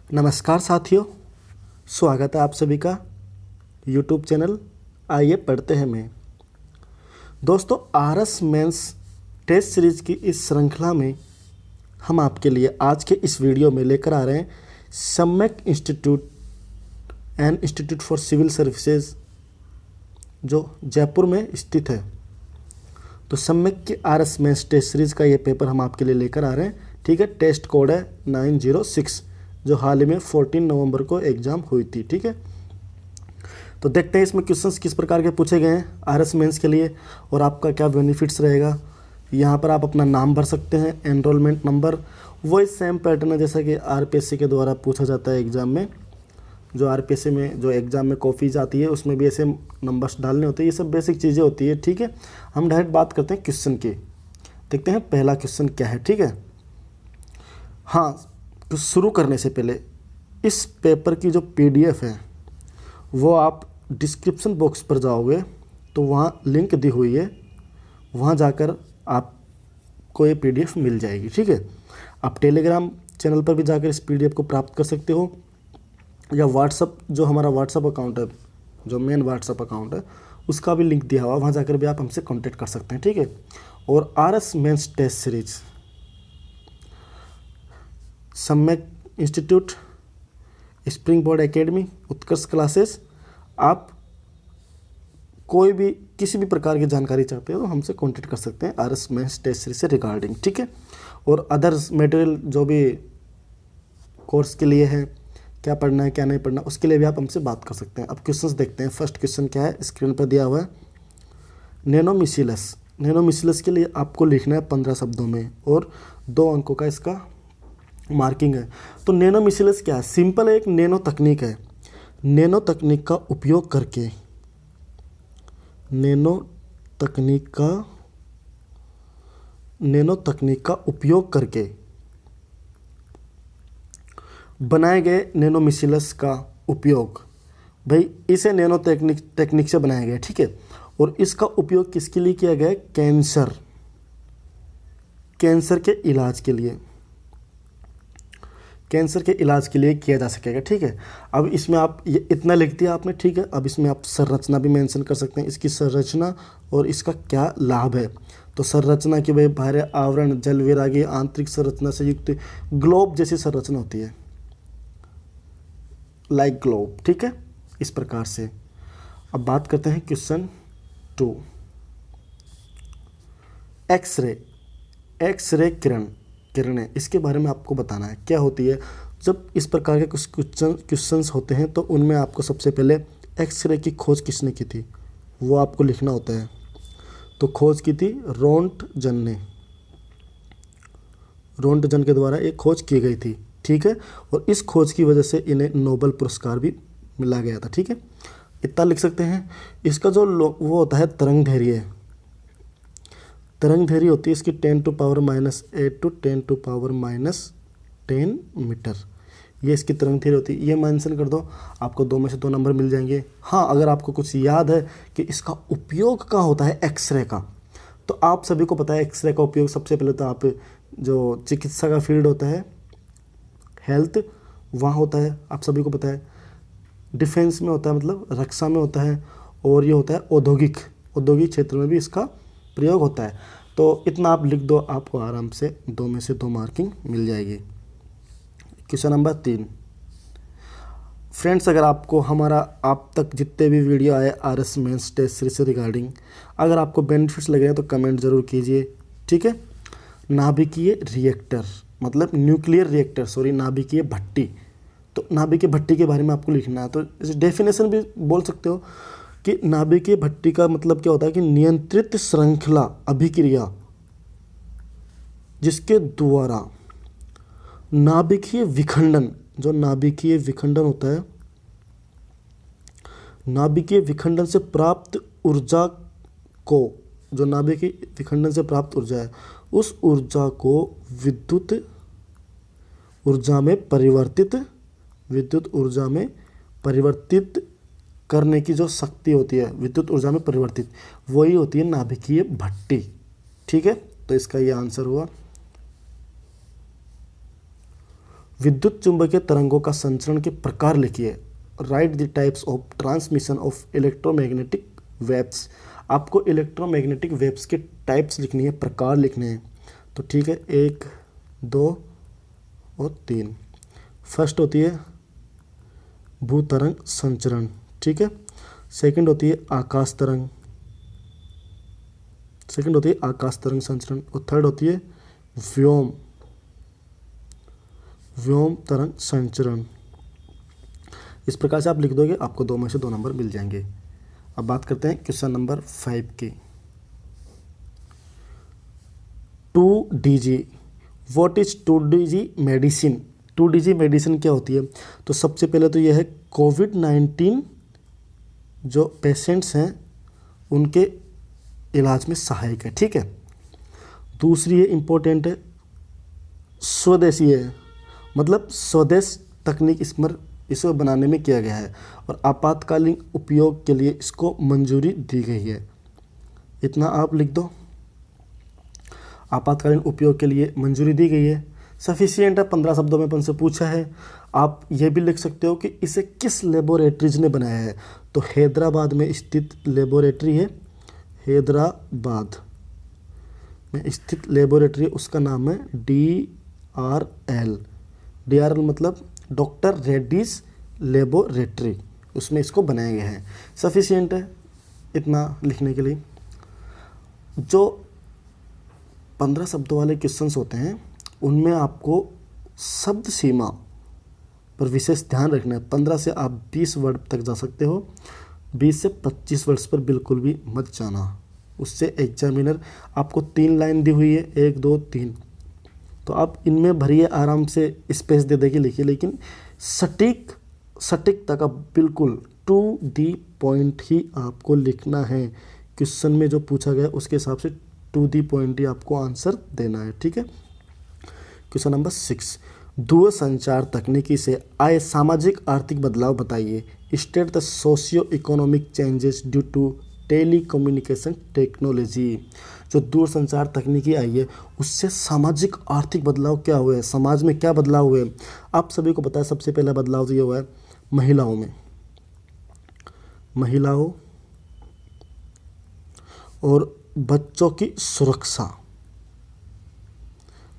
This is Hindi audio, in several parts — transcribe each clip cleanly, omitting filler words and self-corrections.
नमस्कार साथियों, स्वागत है आप सभी का यूट्यूब चैनल आइए पढ़ते हैं में। दोस्तों, आरएस मेंस टेस्ट सीरीज की इस श्रृंखला में हम आपके लिए आज के इस वीडियो में लेकर आ रहे हैं Samyak Institute and Institute for Civil Services जो जयपुर में स्थित है। तो सम्यक की आरएस मेंस टेस्ट सीरीज का ये पेपर हम आपके लिए लेकर आ रहे हैं। ठीक है, टेस्ट कोड है 906 जो हाल ही में 14 नवंबर को एग्ज़ाम हुई थी। ठीक है, तो देखते हैं इसमें क्वेश्चंस किस प्रकार के पूछे गए हैं आरएस मेंस के लिए और आपका क्या बेनिफिट्स रहेगा। यहाँ पर आप अपना नाम भर सकते हैं, एनरोलमेंट नंबर, वही सेम पैटर्न है जैसा कि आरपीएससी के द्वारा पूछा जाता है एग्ज़ाम में। जो आरपीएससी में जो एग्ज़ाम में कॉपीज आती है उसमें भी ऐसे नंबर्स डालने होते हैं। ये सब बेसिक चीज़ें होती है। ठीक है, हम डायरेक्ट बात करते हैं क्वेश्चन की। देखते हैं पहला क्वेश्चन क्या है। ठीक है, हाँ, तो शुरू करने से पहले इस पेपर की जो पीडीएफ है वो आप डिस्क्रिप्शन बॉक्स पर जाओगे तो वहाँ लिंक दी हुई है, वहाँ जाकर आपको ये पीडीएफ मिल जाएगी। ठीक है, आप टेलीग्राम चैनल पर भी जाकर इस पीडीएफ को प्राप्त कर सकते हो या व्हाट्सअप, जो हमारा व्हाट्सअप अकाउंट है, जो मेन व्हाट्सअप अकाउंट है उसका भी लिंक दिया हुआ, वहाँ जाकर भी आप हमसे कॉन्टेक्ट कर सकते हैं। ठीक है, और आरएस मेंस टेस्ट सीरीज सम्यक इंस्टीट्यूट, स्प्रिंग बोर्ड एकेडमी, उत्कर्ष क्लासेस, आप कोई भी किसी भी प्रकार की जानकारी चाहते हो तो हमसे कांटेक्ट कर सकते हैं आरएस मेंस टेस्ट सीरीज से रिगार्डिंग। ठीक है, और अदर्स मटेरियल जो भी कोर्स के लिए है, क्या पढ़ना है क्या नहीं पढ़ना, उसके लिए भी आप हमसे बात कर सकते हैं। अब क्वेश्चंस देखते हैं। फर्स्ट क्वेश्चन क्या है, स्क्रीन पर दिया हुआ है, नैनोमिसिलस। नैनोमिसिलस के लिए आपको लिखना है 15 शब्दों में और 2 अंकों का इसका मार्किंग है। तो नैनोमिसिलस क्या है? सिंपल एक नैनो तकनीक है। नैनो तकनीक का उपयोग करके नैनो तकनीक का उपयोग करके बनाए गए नैनोमिसिलस का उपयोग, भाई इसे नैनो टेक्निक से बनाया गया। ठीक है, और इसका उपयोग किसके लिए किया गया है? कैंसर के इलाज के लिए, कैंसर के इलाज के लिए किया जा सकेगा। ठीक है, अब इसमें आप ये इतना लिख दिया आपने। ठीक है, अब इसमें आप संरचना भी मेंशन कर सकते हैं, इसकी संरचना और इसका क्या लाभ है। तो संरचना की भाई बाह्य आवरण, जल विरागी, आंतरिक संरचना से युक्त ग्लोब जैसी संरचना होती है, लाइक ग्लोब। ठीक है, इस प्रकार से। अब बात करते हैं क्वेश्चन 2, एक्सरे किरणें, इसके बारे में आपको बताना है क्या होती है। जब इस प्रकार के कुछ क्वेश्चंस होते हैं तो उनमें आपको सबसे पहले एक्सरे की खोज किसने की थी वो आपको लिखना होता है। तो खोज की थी रोंटगन ने, रोंटगन के द्वारा एक खोज की गई थी। ठीक है, और इस खोज की वजह से इन्हें नोबेल पुरस्कार भी मिला गया था। ठीक है, इतना लिख सकते हैं। इसका जो वो होता है तरंग धैर्य होती है इसकी 10⁻⁻8 to 10⁻10 मीटर, ये इसकी तरंग धैर्य होती है। ये मेंशन कर दो, आपको 2 में से 2 नंबर मिल जाएंगे। हाँ, अगर आपको कुछ याद है कि इसका उपयोग कहाँ होता है एक्सरे का, तो आप सभी को पता है एक्सरे का उपयोग सबसे पहले तो आप जो चिकित्सा का फील्ड होता है, हेल्थ, वहाँ होता है, आप सभी को पता है। डिफेंस में होता है, मतलब रक्षा में होता है, और ये होता है औद्योगिक क्षेत्र में भी इसका प्रयोग होता है। तो इतना आप लिख दो, आपको आराम से 2 में से 2 मार्किंग मिल जाएगी। क्वेश्चन नंबर 3, फ्रेंड्स, अगर आपको हमारा आप तक जितने भी वीडियो आए आरएस मेंस टेस्ट सीरीज से रिगार्डिंग, अगर आपको बेनिफिट्स लग रहे हैं तो कमेंट ज़रूर कीजिए। ठीक है, नाभिकीय रिएक्टर मतलब न्यूक्लियर रिएक्टर, सॉरी, नाभिकीय भट्टी। तो नाभिकीय भट्टी के बारे में आपको लिखना है। तो डेफिनेशन भी बोल सकते हो कि नाभिकीय भट्टी का मतलब क्या होता है कि नियंत्रित श्रृंखला अभिक्रिया जिसके द्वारा नाभिकीय विखंडन, जो नाभिकीय विखंडन होता है, नाभिकीय विखंडन से प्राप्त ऊर्जा को, जो नाभिकीय विखंडन से प्राप्त ऊर्जा है, उस ऊर्जा को विद्युत ऊर्जा में परिवर्तित करने की जो शक्ति होती है, विद्युत ऊर्जा में परिवर्तित, वही होती है नाभिकीय भट्टी। ठीक है, तो इसका ये आंसर हुआ। विद्युत चुंबकीय तरंगों का संचरण के प्रकार लिखिए। Right the types of transmission of electromagnetic waves. आपको इलेक्ट्रोमैग्नेटिक वेव्स के टाइप्स लिखनी है, प्रकार लिखने हैं। तो ठीक है, 1, 2 और 3। फर्स्ट होती है भूतरंग संचरण, ठीक है। सेकंड होती है आकाश तरंग, संचरण। और थर्ड होती है व्योम तरंग संचरण। इस प्रकार से आप लिख दोगे, आपको 2 में से 2 नंबर मिल जाएंगे। अब बात करते हैं क्वेश्चन नंबर 5 की। 2DG, what is 2DG medicine? 2DG medicine क्या होती है? तो सबसे पहले तो यह है कोविड-19 जो पेशेंट्स हैं उनके इलाज में सहायक है, ठीक है। दूसरी है इम्पोर्टेंट है स्वदेशी है, मतलब स्वदेश तकनीक इसे बनाने में किया गया है और आपातकालीन उपयोग के लिए इसको मंजूरी दी गई है। इतना आप लिख दो, आपातकालीन उपयोग के लिए मंजूरी दी गई है। सफिशिएंट है, 15 शब्दों में अपन से पूछा है। आप ये भी लिख सकते हो कि इसे किस लेबोरेटरीज ने बनाया है। तो हैदराबाद में स्थित लेबोरेटरी है, हैदराबाद में स्थित लेबोरेटरी, उसका नाम है DRL। मतलब डॉक्टर रेड्डीज लेबोरेटरी, उसमें इसको बनाया गया है। सफिशिएंट है इतना लिखने के लिए। जो 15 शब्दों वाले क्वेश्चंस होते हैं उनमें आपको शब्द सीमा पर विशेष ध्यान रखना है। 15 से आप 20 वर्ड तक जा सकते हो, 20 से 25 वर्ड्स पर बिल्कुल भी मत जाना। उससे एग्जामिनर आपको 3 लाइन दी हुई है, 1, 2, 3, तो आप इनमें भरिए, आराम से स्पेस दे देके लिखिए, लेकिन सटीकता का बिल्कुल टू दी पॉइंट ही आपको लिखना है। क्वेश्चन में जो पूछा गया उसके हिसाब से टू दी पॉइंट ही आपको आंसर देना है, ठीक है। क्वेश्चन नंबर 6, दूरसंचार तकनीकी से आए सामाजिक आर्थिक बदलाव बताइए। State the socio economic changes due to telecommunication technology. जो दूरसंचार तकनीकी आई है उससे सामाजिक आर्थिक बदलाव क्या हुए हैं, समाज में क्या बदलाव हुए हैं, आप सभी को पता है। सबसे पहला बदलाव तो ये हुआ है महिलाओं में, महिलाओं और बच्चों की सुरक्षा।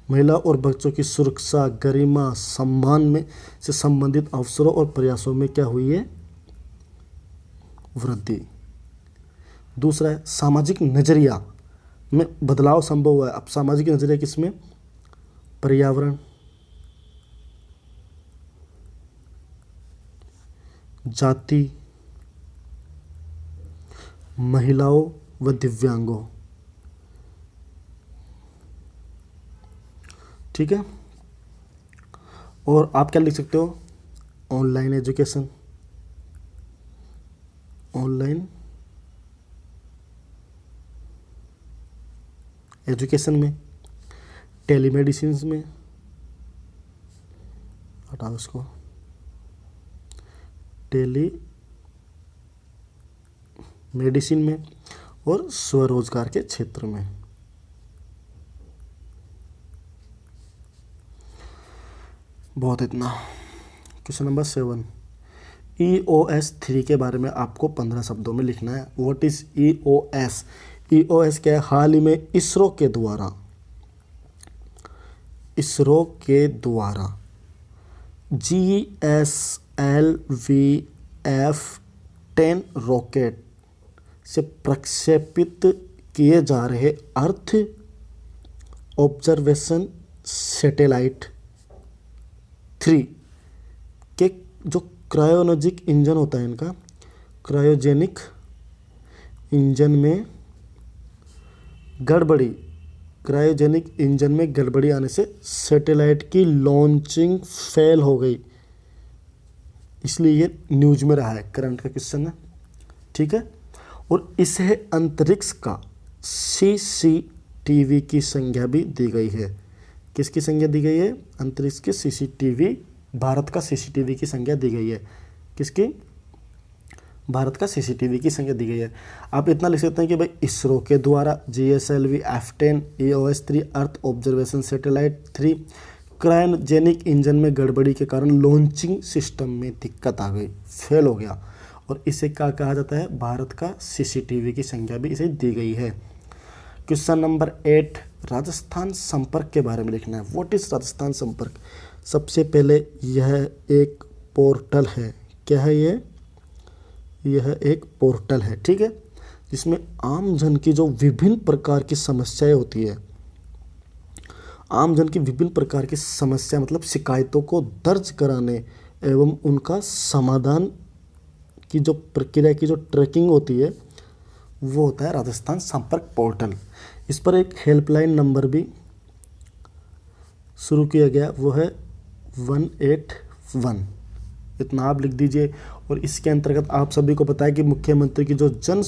महिला और बच्चों की सुरक्षा, गरिमा, सम्मान में से संबंधित अवसरों और प्रयासों में क्या हुई है, वृद्धि। दूसरा है सामाजिक नजरिया में बदलाव संभव हुआ है। अब सामाजिक नजरिया किसमें, पर्यावरण, जाति, महिलाओं व दिव्यांगों, ठीक है। और आप क्या लिख सकते हो, ऑनलाइन एजुकेशन, ऑनलाइन एजुकेशन में, टेलीमेडिसिन में, हटाओ इसको, टेली मेडिसिन में और स्वरोजगार के क्षेत्र में। बहुत इतना। क्वेश्चन नंबर 7, EOS 3 के बारे में आपको 15 शब्दों में लिखना है। What is EOS? EOS क्या है? हाल ही में इसरो के द्वारा GSLV-F10 रॉकेट से प्रक्षेपित किए जा रहे अर्थ ऑब्जर्वेशन सैटेलाइट 3 के जो क्रायोजेनिक इंजन होता है, इनका क्रायोजेनिक इंजन में गड़बड़ी आने से सैटेलाइट की लॉन्चिंग फेल हो गई, इसलिए ये न्यूज में रहा है। करंट का क्वेश्चन है, ठीक है। और इसे अंतरिक्ष का CCTV की संज्ञा भी दी गई है। किसकी संज्ञा दी गई है? अंतरिक्ष के CCTV, भारत का CCTV की संज्ञा दी गई है। किसकी? भारत का CCTV की संज्ञा दी गई है। आप इतना लिख सकते हैं कि भाई इसरो के द्वारा GSLV-F10 EOS 3 earth observation satellite 3 cryogenic engine में गड़बड़ी के कारण लॉन्चिंग सिस्टम में दिक्कत आ गई, फेल हो गया, और इसे क्या कहा जाता है? भारत का सीसीटीवी की संख्या भी इसे दी गई है। क्वेश्चन नंबर 8, राजस्थान संपर्क के बारे में लिखना है। व्हाट इज राजस्थान संपर्क? सबसे पहले यह एक पोर्टल है। क्या है ये? यह एक पोर्टल है, ठीक है, जिसमें आम जन की जो विभिन्न प्रकार की समस्याएं होती है, आम जन की विभिन्न प्रकार की समस्या मतलब शिकायतों को दर्ज कराने एवं उनका समाधान की जो प्रक्रिया की जो ट्रैकिंग होती है वो होता है राजस्थान संपर्क पोर्टल। इस पर एक हेल्पलाइन नंबर भी शुरू किया गया, वो है 181। इतना आप लिख दीजिए। और इसके अंतर्गत आप सभी को पता है कि मुख्यमंत्री की जो जन